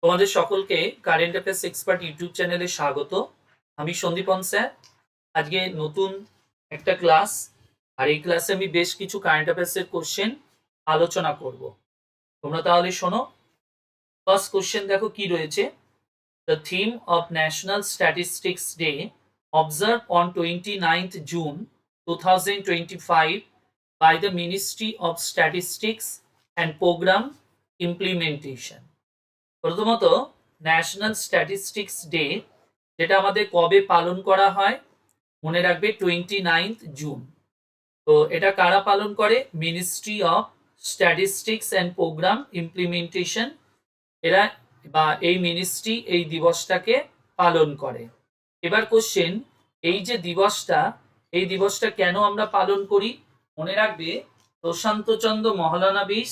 তোমাদের সকলকে current affairs expert YouTube চ্যানেলে স্বাগত। আমি সন্দীপন স্যার। আজকে নতুন একটা ক্লাস, আর এই ক্লাসে আমি বেশ কিছু কারেন্ট অ্যাফেয়ার্স এর কোশ্চেন আলোচনা করব। তোমরা তাহলে শোনো। ফার্স্ট কোশ্চেন দেখো কি রয়েছে। The theme of national statistics day observe on 29th June 2025 by the Ministry of Statistics and Program Implementation। প্রথমত, ন্যাশনাল স্ট্যাটিস্টিক্স ডে যেটা আমাদের কবে পালন করা হয়, মনে রাখবে 29th June। তো এটা কারা পালন করে? Ministry of statistics and programme implementation, এরা বা এই মিনিস্ট্রি এই দিবসটাকে পালন করে। এবার কোশ্চেন, এই যে দিবসটা, এই দিবসটা কেন আমরা পালন করি? মনে রাখবে প্রশান্তচন্দ্র মহলানবিশ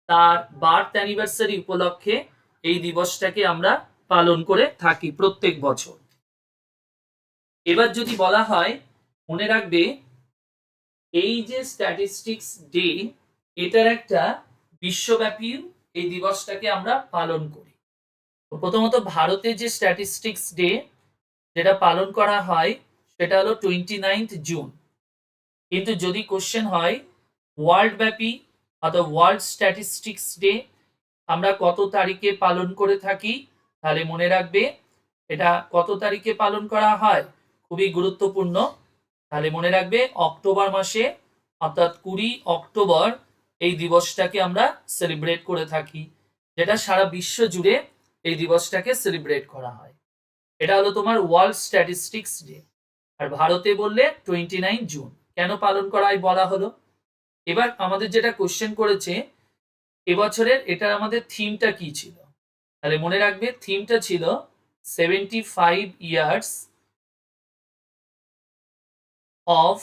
তার বার্থ অ্যানিভার্সারি উপলক্ষে এই দিবসটাকে আমরা পালন করে থাকি প্রত্যেক বছর। এবার যদি বলা হয়, মনে রাখবে এই যে স্ট্যাটিস্টিক্স ডে, এটার একটা বিশ্বব্যাপী এই দিবসটাকে আমরা পালন করি। প্রথমত, ভারতে যে স্ট্যাটিস্টিক্স ডে যেটা পালন করা হয় সেটা হলো 29th June। কিন্তু যদি কোশ্চেন হয় ওয়ার্ল্ড ব্যাপী অর্থাৎ ওয়ার্ল্ড স্ট্যাটিস্টিক্স ডে আমরা কত তারিখে পালন করে থাকি, তাহলে মনে রাখবে এটা কত তারিখে পালন করা হয়, খুবই গুরুত্বপূর্ণ। তাহলে মনে রাখবে অক্টোবর মাসে অর্থাৎ 20 অক্টোবর এই দিবসটাকে আমরা সেলিব্রেট করে থাকি, যেটা সারা বিশ্ব জুড়ে এই দিবসটাকে সেলিব্রেট করা হয়। এটা হলো তোমার ওয়ার্ল্ড স্ট্যাটিস্টিক্স ডে। আর ভারতে বললে 29 জুন। কেন পালন করা হয় বলা হলো। এবার আমাদের যেটা কোশ্চেন করেছে এবছরের, এটার আমাদের থিমটা কি ছিল, তাহলে মনে রাখবে থিমটা ছিল 75 years of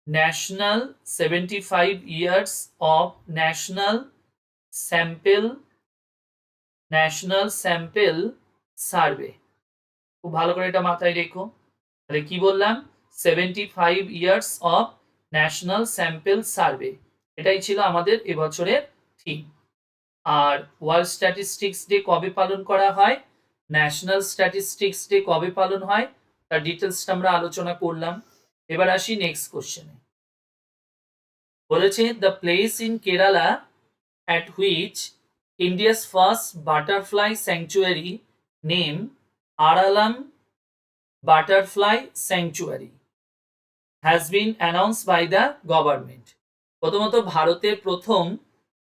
national 75 years of national sample survey। খুব ভালো করে এটা মাথায় রেখো। তাহলে কি বললাম? 75 years of national sample survey, এটাই ছিল আমাদের এবছরের থিম। আর ওয়ার্ল্ড স্ট্যাটিস্টিক্স ডে কবে পালন করা হয়, ন্যাশনাল স্ট্যাটিস্টিক্স ডে কবে পালন হয়, তার ডিটেলসটা আমরা আলোচনা করলাম। এবার আসি নেক্সট কোশ্চেনে। বলেছে the place in Kerala at which India's first butterfly sanctuary name Aralam Butterfly Sanctuary has been announced by the government। প্রথমত, ভারতের প্রথম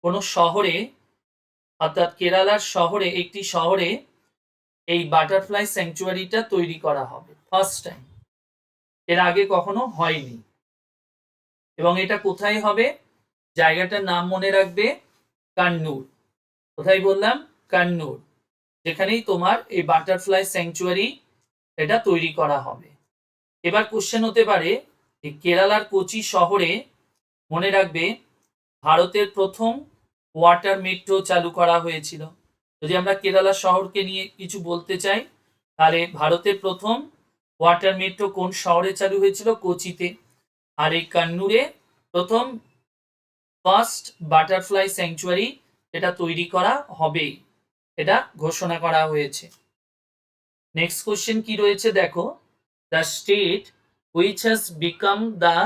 কোন শহরে অর্থাৎ কেরালার শহরে, একটি শহরে এই বাটারফ্লাই স্যাংচুয়ারিটা তৈরি করা হবে ফার্স্ট টাইম। এর আগে কখনো হয়নি। এবং এটা কোথায় হবে? জায়গাটার নাম মনে রাখবে কান্নুর। কোথায় বললাম? কান্নুর, যেখানেই তোমার এই বাটারফ্লাই স্যাংচুয়ারি এটা তৈরি করা হবে। এবার কোশ্চেন হতে পারে এই কেরালার কোচি শহরে, মনে রাখবে ভারতের প্রথম ওয়াটার মেট্রো চালু করা হয়েছিল। যদি আমরা কেরালা শহরকে নিয়ে কিছু বলতে চাই, তাহলে ভারতের প্রথম ওয়াটার মেট্রো কোন শহরে চালু হয়েছিল? কোচিতে। আর এই কান্নুরে প্রথম ফার্স্ট বাটারফ্লাই স্যাংচুয়ারি এটা তৈরি করা হবে, এটা ঘোষণা করা হয়েছে। নেক্সট কোশ্চেন কি রয়েছে দেখো। The state which has become the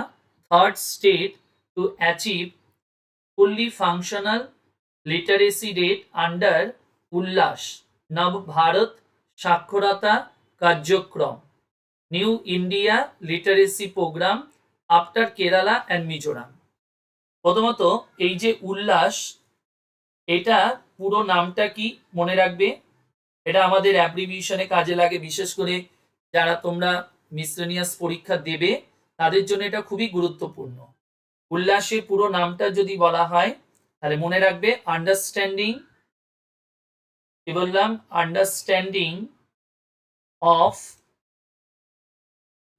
third state to achieve fully functional literacy rate under উল্লাস নব ভারত সাক্ষরতা কার্যক্রম new India literacy programme after Kerala and Mizoram. প্রথমত, এই যে উল্লাস, এটা পুরো নামটা কি মনে রাখবে। এটা আমাদের অ্যাব্রিভিয়েশনে কাজে লাগে, বিশেষ করে যারা তোমরা মিসলেনিয়াস পরীক্ষা দেবে তাদের জন্য এটা খুবই গুরুত্বপূর্ণ। উল্লাসের পুরো নামটা যদি বলা হয়, তাহলে মনে রাখবে আন্ডারস্ট্যান্ডিং, কি বললাম? Understanding of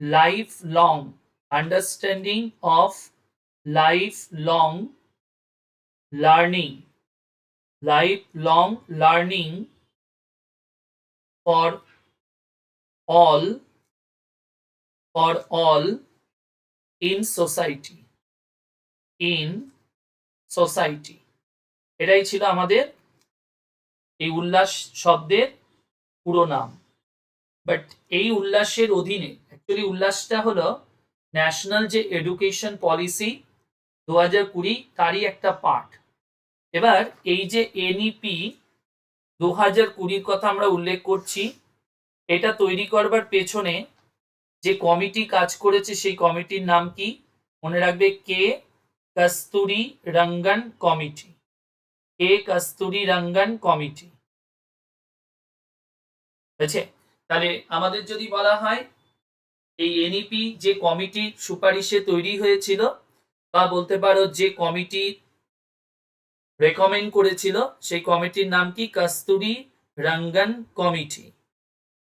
life long, understanding of life long learning, life long learning for all in society, in society. এটাই ছিল আমাদের এই উল্লাস শব্দের পুরো নাম। বাট এই উল্লাসের অধীনে অ্যাকচুয়ালি উল্লাসটা হলো ন্যাশনাল যে এডুকেশন পলিসি 2020 তারই একটা পার্ট। এবার এই যে এনইপি 2020 কথা আমরা উল্লেখ করছি, এটা তৈরি করবার পেছনে যে কমিটি কাজ করেছে সেই কমিটির নাম কি? মনে রাখবে, কে কস্তুরী রঙ্গন কমিটি। কে কস্তুরী রঙ্গন কমিটি। আছে? তাহলে আমাদের যদি বলা হয় এই এনইপি যে কমিটির সুপারিশে তৈরি হয়েছিল, বা বলতে পারো যে কমিটি রেকমেন্ড করেছিল, সেই কমিটির নাম কি? কস্তুরী রঙ্গন কমিটি।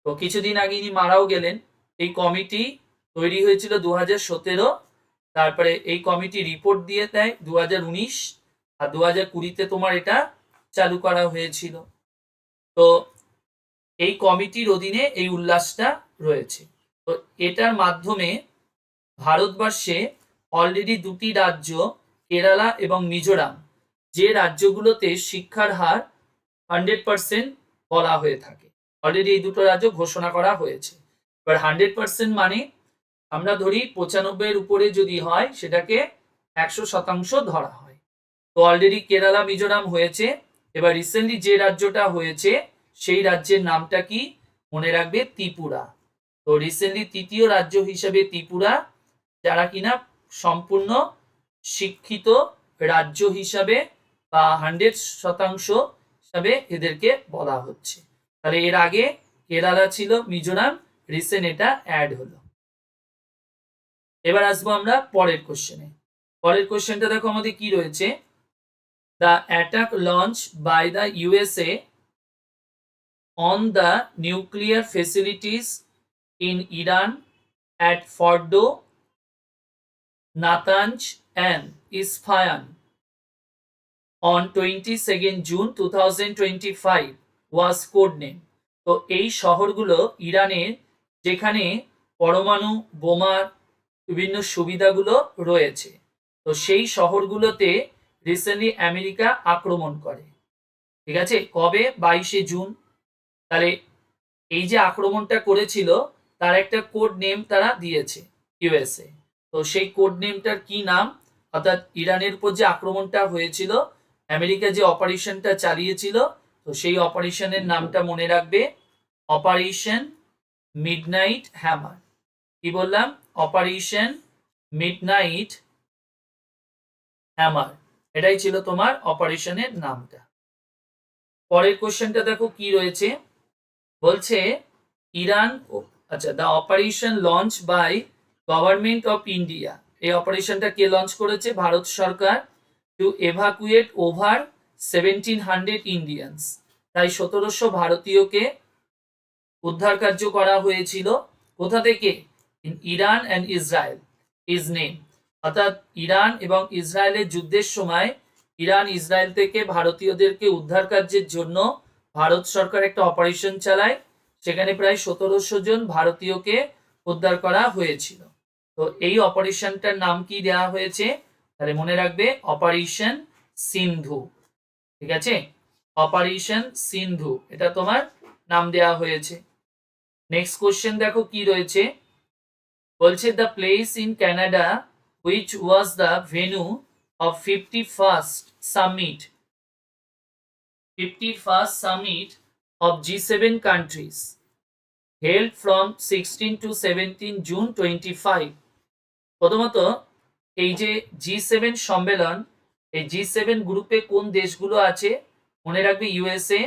তো কিছুদিন আগে ইনি মারাও গেলেন। এই কমিটি তৈরি হয়েছিল 2017, তারপরে এই কমিটি রিপোর্ট দিয়ে দেয় 2019, আর 2020-তে তোমার এটা চালু করা হয়েছিল। তো এই কমিটির অধীনে এই উল্লাসটা রয়েছে। তো এটার মাধ্যমে ভারতবর্ষে অলরেডি দুটি রাজ্য, কেরালা এবং মিজোরাম, যে রাজ্যগুলোতে শিক্ষার হার 100% বলা হয়ে থাকে, অলরেডি এই দুটো রাজ্য ঘোষণা করা হয়েছে। এবার 100% মানে আমরা ধরি 95-এর উপরে যদি হয় সেটাকে 100% ধরা হয়। তো অলরেডি কেরালা মিজোরাম হয়েছে। এবার রিসেন্টলি যে রাজ্যটা হয়েছে সেই রাজ্যের নামটা কি? মনে রাখবে, ত্রিপুরা। তো রিসেন্টলি তৃতীয় রাজ্য হিসেবে ত্রিপুরা, যারা কিনা সম্পূর্ণ শিক্ষিত রাজ্য হিসাবে বা 100% হিসাবে এদেরকে বলা হচ্ছে। তাহলে এর আগে কেরালা ছিল, মিজোরাম, রিসেন্ট এটা অ্যাড হলো। এবার আসবো আমরা পরের কোশ্চেনে। পরের কোশ্চেনটা দেখো আমাদের কি রয়েছে। The attack launch by the USA on the nuclear facilities in Iran at Fordo, Natanz and Isfahan on 22nd June 2025 was codename. তো এই শহরগুলো ইরানের, যেখানে পরমাণু বোমার বিভিন্ন সুবিধাগুলো রয়েছে, তো সেই শহরগুলোতে রিসেন্টলি আমেরিকা আক্রমণ করে। ঠিক আছে, কবে? 22শে জুন। তাহলে এই যে আক্রমণটা করেছিল তার একটা কোড নেম তারা দিয়েছে ইউএসএ। তো সেই কোড নেমটার কি নাম? অর্থাৎ ইরানের উপর যে আক্রমণটা হয়েছিল, আমেরিকা যে অপারেশনটা চালিয়েছিল, তো সেই অপারেশনের নামটা মনে রাখবে, অপারেশন মিডনাইট হ্যামার। কি বললাম? অপারেশন মিডনাইট হ্যামার, এটাই ছিল তোমার অপারেশনের নামটা। পরের কোশ্চেনটা দেখো কি রয়েছে, বলছে ইরান, আচ্ছা, the operation launch by government of India. এই অপারেশনটা কে লঞ্চ করেছে? ভারত সরকার। টু এভাকুয়েট ওভার 1700 ইন্ডিয়ান্স, তাই 1700 ভারতীয়কে উদ্ধার কার্য করা হয়েছিল। কোথা থেকে? In Iran and Israel is name. অর্থাৎ ইরান এবং ইসরায়েলের যুদ্ধের সময় ইরান ইসরায়েল থেকে ভারতীয়দেরকে উদ্ধার কার্যের জন্য ভারত সরকার একটা অপারেশন চালায়, সেখানে প্রায় 1700 জন ভারতীয়কে উদ্ধার করা হয়েছিল। তো এই অপারেশনটার নাম কি দেওয়া হয়েছে? তাহলে মনে রাখবে, অপারেশন সিন্ধু। ঠিক আছে, অপারেশন সিন্ধু, এটা তোমার নাম দেওয়া হয়েছে। নেক্সট কোশ্চেন দেখো কি রয়েছে, বলছে the place in Canada which was the venue of 51st summit of G7 countries held from 16 to 17 June 25। প্রথমত এই যে G7 সম্মেলন, এই G7 গ্রুপে কোন দেশগুলো আছে? মনে রাখবে, ইউএসএ,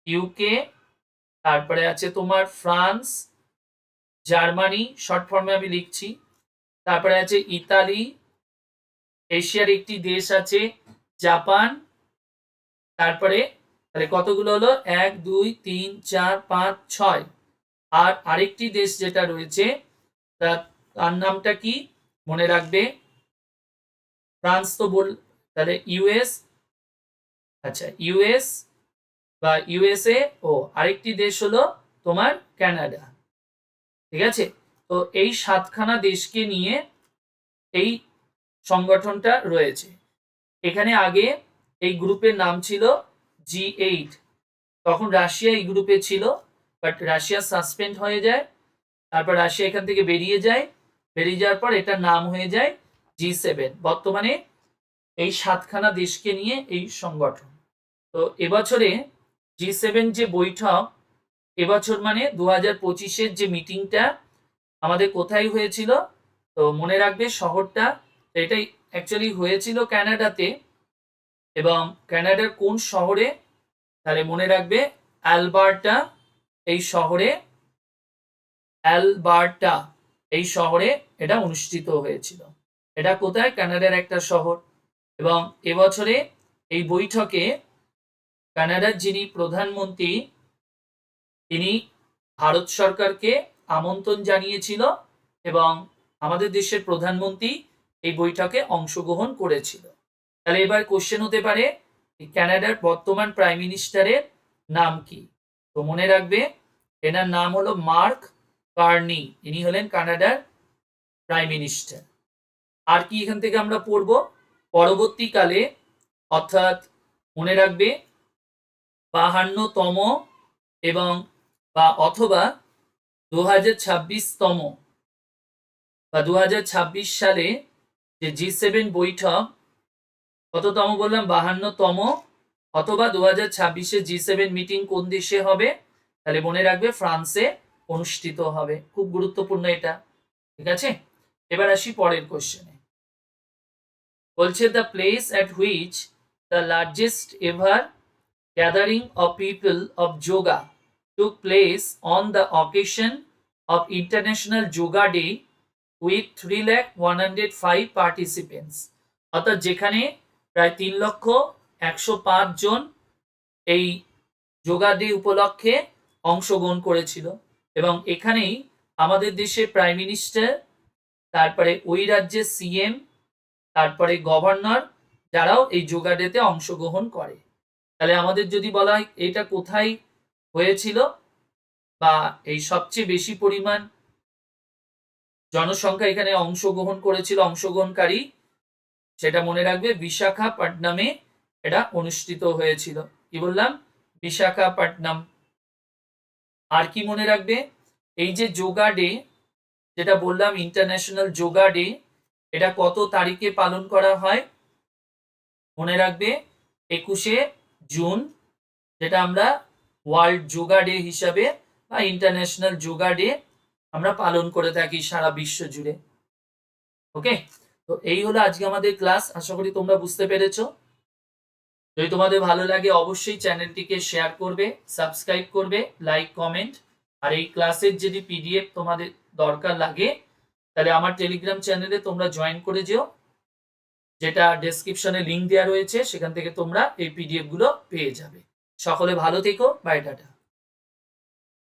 ইউকে, তারপরে আছে তোমার ফ্রান্স, জার্মানি, শর্ট ফর্মে আমি লিখছি, তারপরে আছে ইতালি, এশিয়ার একটি দেশ আছে জাপান, তারপরে তাহলে কতগুলো হলো? 1 2 3 4 5 6, আর আরেকটি দেশ যেটা রয়েছে তার নামটা কি? মনে রাখবে, ফ্রান্স তো বল, তাহলে ইউএস, আচ্ছা ইউএস বা ইউএসএ, ও আরেকটি দেশ হলো তোমার কানাডা। ঠিক আছে, তো এই 7খানা দেশকে নিয়ে এই সংগঠনটা রয়েছে। এখানে আগে এই গ্রুপের নাম ছিল G8, তখন রাশিয়া এই গ্রুপে ছিল, বাট রাশিয়া সাসপেন্ড হয়ে যায়, তারপর রাশিয়া এখান থেকে বেরিয়ে যায়, বেরিয়ে যাওয়ার পর এটার নাম হয়ে যায় G7। বর্তমানে এই 7খানা দেশকে নিয়ে এই সংগঠন। তো এবছরে G7 যে বৈঠক, এবছর মানে 2025-এর যে মিটিংটা আমাদের কোথায় হয়েছিল, তো মনে রাখবে শহরটা, এটাই অ্যাকচুয়ালি হয়েছিল কানাডাতে, এবং কানাডার কোন শহরে, তাহলে মনে রাখবে অ্যালবার্টা এই শহরে, অ্যালবার্টা এই শহরে এটা অনুষ্ঠিত হয়েছিল। এটা কোথায়? কানাডার একটা শহর। এবং এবছরে এই বৈঠকে কানাডার যিনি প্রধানমন্ত্রী, তিনি ভারত সরকারকে আমন্ত্রণ জানিয়েছিল এবং আমাদের দেশের প্রধানমন্ত্রী এই বৈঠকে অংশগ্রহণ করেছিল। তাহলে এবার কোশ্চেন হতে পারে কানাডার বর্তমান প্রাইম মিনিস্টারের নাম কি? তো মনে রাখবে এনার নাম হলো মার্ক কার্নি, ইনি হলেন কানাডার প্রাইম মিনিস্টার। আর কি এখান থেকে আমরা পড়ব? পরবর্তীকালে, অর্থাৎ মনে রাখবে 52তম এবং বা অথবা 2026তম বা 2026 সালে যে G7 বৈঠক, কততম বললাম? 52তম, অথবা 2026-এ G7 মিটিং কোন দেশে হবে? তাহলে মনে রাখবে ফ্রান্সে অনুষ্ঠিত হবে। খুব গুরুত্বপূর্ণ এটা, ঠিক আছে? এবার আসি পরের কোশ্চেনে। বলছে the place at which the largest ever gathering of people of yoga took place on the occasion of International Yoga Day with 3,105 participants। অর্থাৎ যেখানে প্রায় 3,105 জন এই যোগা ডে উপলক্ষে অংশগ্রহণ করেছিল, এবং এখানেই আমাদের দেশের প্রাইম মিনিস্টার, তারপরে ওই রাজ্যের সিএম, তারপরে গভর্নর, যারাও এই যোগা ডেতে অংশগ্রহণ করে। তাহলে আমাদের যদি বলা হয় এটা কোথায় হয়েছিল, বা এই সবচেয়ে বেশি পরিমাণ জনসংখ্যা এখানে অংশগ্রহণ করেছিল, অংশগ্রহণকারী, সেটা মনে রাখবে বিশাখাপট্টনমে এটা অনুষ্ঠিত হয়েছিল। কি বললাম? বিশাখাপট্টনম। আর কি মনে রাখবে? এই যে যোগা ডে, যেটা বললাম ইন্টারন্যাশনাল যোগা ডে, এটা কত তারিখে পালন করা হয়? মনে রাখবে 21শে জুন, যেটা আমরা ওয়ার্ল্ড যোগা ডে হিসাবে বা ইন্টারন্যাশনাল যোগা ডে আমরা পালন করে থাকি সারা বিশ্ব জুড়ে। ওকে, তো এই হলো আজকে আমাদের ক্লাস। আশা করি তোমরা বুঝতে পেরেছো। যদি তোমাদের ভালো লাগে অবশ্যই চ্যানেলটিকে শেয়ার করবে, সাবস্ক্রাইব করবে, লাইক, কমেন্ট। আর এই ক্লাসের যদি পিডিএফ তোমাদের দরকার লাগে তাহলে আমার টেলিগ্রাম চ্যানেলে তোমরা জয়েন করে যেও, যেটা ডেসক্রিপশনে লিংক দেওয়া রয়েছে, সেখান থেকে তোমরা এই পিডিএফ গুলো পেয়ে যাবে। সকলে ভালো থেকো, বাই, টাটা।